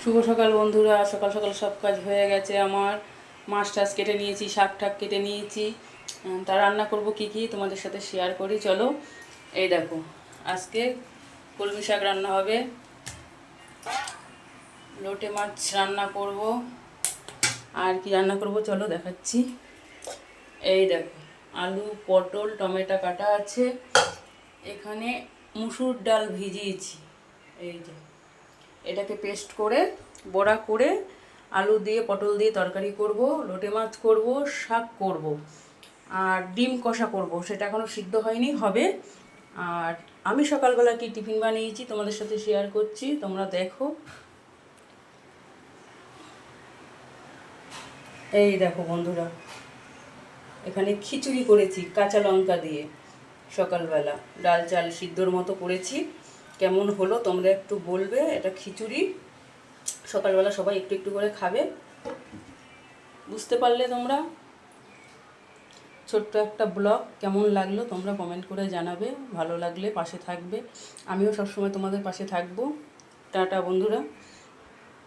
শুভ সকাল বন্ধুরা। সকাল সকাল সব কাজ হয়ে গেছে আমার। মাছ টাছ কেটে নিয়েছি, শাক ঠাক কেটে নিয়েছি। তা রান্না করব কি কি তোমাদের সাথে শেয়ার করি, চলো। এই দেখো, আজকে কলমি শাক রান্না হবে, লোটে মাছ রান্না করব, আর কি রান্না করব চলো দেখাচ্ছি। এই দেখো, আলু পটল টমেটো কাটা আছে, এখানে মুসুর ডাল ভিজিয়েছি। এই যে এটাকে পেস্ট করে বড়া করে আলু দিয়ে পটল দিয়ে তরকারি করব, লোটে মাছ করব, শাক করব, আর ডিম কষা করব। সেটা এখনও সিদ্ধ হয়নি, হবে। আর আমি সকালবেলা কি টিফিন বানিয়েছি তোমাদের সাথে শেয়ার করছি, তোমরা দেখো। এই দেখো বন্ধুরা, এখানে খিচুড়ি করেছি কাঁচা লঙ্কা দিয়ে সকালবেলা, ডাল চাল সিদ্ধর মতো করেছি। কেমন হলো তোমরা একটু বলবে। এটা খিচুড়ি সকালবেলা সবাই একটু একটু করে খাবে, বুঝতে পারলে তোমরা? ছোট্ট একটা ব্লগ কেমন লাগলো তোমরা কমেন্ট করে জানাবে, ভালো লাগলে পাশে থাকবে। আমিও সবসময় তোমাদের পাশে থাকবো। টাটা বন্ধুরা।